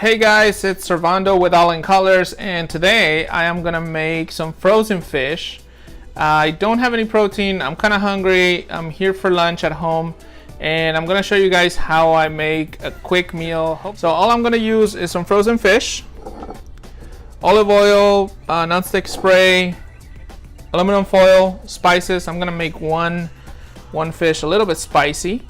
Hey guys, it's Servando with Ollin Colors, and today I am gonna make some frozen fish. I don't have any protein, I'm kind of hungry, I'm here for lunch at home, and I'm gonna show you guys how I make a quick meal. So all I'm gonna use is some frozen fish, olive oil, nonstick spray, aluminum foil, spices. I'm gonna make one fish a little bit spicy.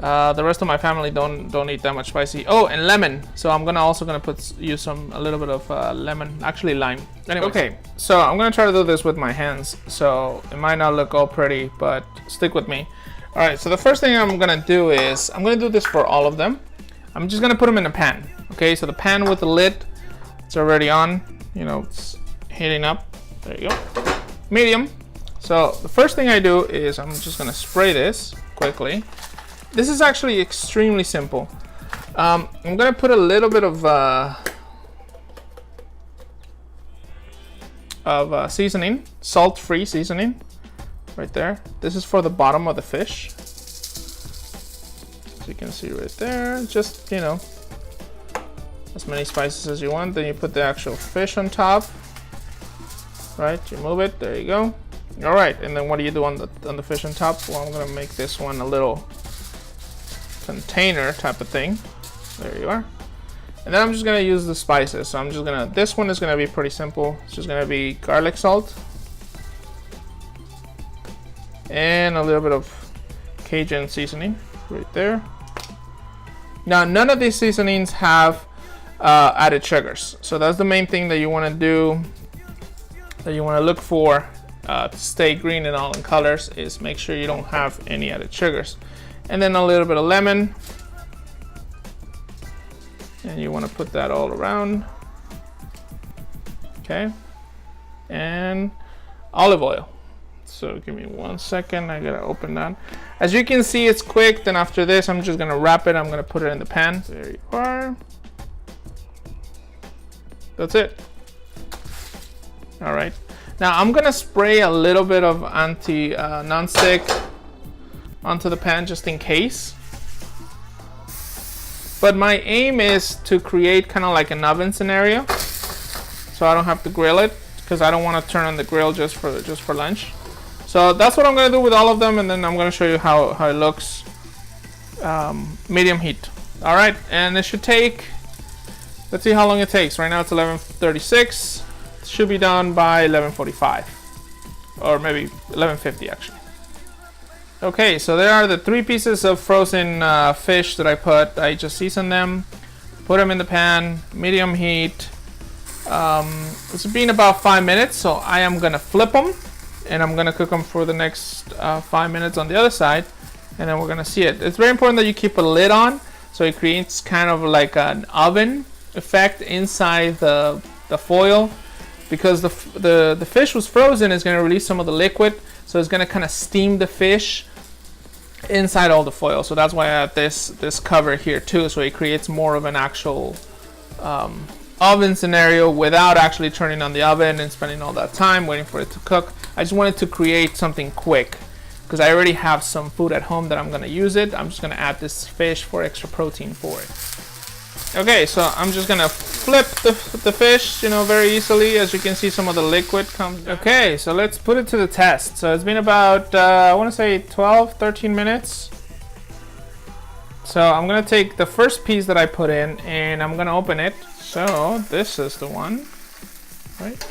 The rest of my family don't eat that much spicy. Oh, and lemon. So I'm also gonna use a little bit of lemon, actually lime. Anyway, okay. So I'm gonna try to do this with my hands. So it might not look all pretty, but stick with me. All right. So the first thing I'm gonna do is I'm gonna do this for all of them. I'm just gonna put them in a pan. Okay. So the pan with the lid, it's already on. You know, it's heating up. There you go. Medium. So the first thing I do is I'm just gonna spray this quickly. This is actually extremely simple. I'm gonna put a little bit of seasoning, salt-free seasoning, right there. This is for the bottom of the fish. As you can see right there, just, you know, as many spices as you want. Then you put the actual fish on top. Right, you move it. There you go. All right, and then what do you do on the fish on top? Well, I'm gonna make this one a little container type of thing. There you are. And then I'm just gonna use the spices. So this one is gonna be pretty simple. It's just gonna be garlic salt and a little bit of Cajun seasoning right there. Now, none of these seasonings have added sugars. So that's the main thing that you wanna do, that you wanna look for to stay green in Ollin Colors, is make sure you don't have any added sugars. And then a little bit of lemon, and you want to put that all around. Okay, and olive oil. So give me 1 second, I gotta open that. As you can see, it's quick. Then after this, I'm just gonna wrap it. I'm gonna put it in the pan. There you are. That's it. All right, now I'm gonna spray a little bit of non-stick onto the pan just in case. But my aim is to create kind of like an oven scenario, so I don't have to grill it, because I don't want to turn on the grill just for lunch. So that's what I'm going to do with all of them, and then I'm going to show you how it looks. Medium heat. All right, and it should take, let's see how long it takes. Right now it's 11:36. It should be done by 11:45, or maybe 11:50 actually. Okay, so there are the 3 pieces of frozen fish that I put. I just seasoned them, put them in the pan, medium heat. It's been about 5 minutes, so I am gonna flip them, and I'm gonna cook them for the next 5 minutes on the other side, and then we're gonna see it. It's very important that you keep a lid on, so it creates kind of like an oven effect inside the foil, because the fish was frozen. Is gonna release some of the liquid, so it's gonna kind of steam the fish inside all the foil. So that's why I have this cover here too, so it creates more of an actual oven scenario without actually turning on the oven and spending all that time waiting for it to cook. I just wanted to create something quick, because I already have some food at home that I'm going to use it. I'm just going to add this fish for extra protein for it. Okay, so I'm just gonna flip the fish, you know, very easily. As you can see, some of the liquid comes. Okay, so let's put it to the test. So it's been about, I want to say 12-13 minutes. So I'm gonna take the first piece that I put in, and I'm gonna open it. So this is the one, right?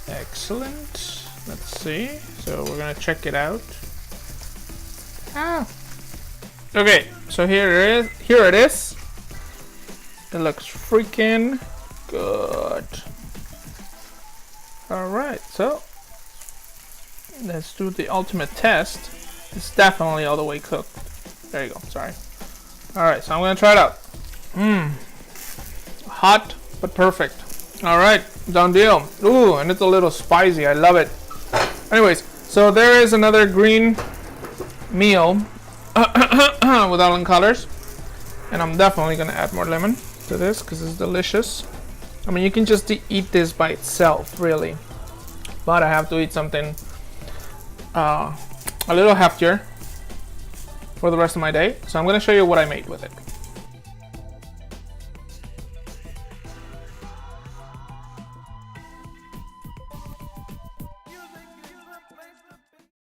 Excellent. Let's see. So we're gonna check it out. Okay, so here it is. It looks freaking good. All right, so let's do the ultimate test. It's definitely all the way cooked. There you go, sorry. All right, so I'm gonna try it out. Hot, but perfect. All right, done deal. Ooh, and it's a little spicy, I love it. Anyways, so there is another green meal with Ollin Colors. And I'm definitely gonna add more lemon to this because it's delicious. I mean, you can just eat this by itself, really. But I have to eat something a little heftier for the rest of my day. So I'm gonna show you what I made with it.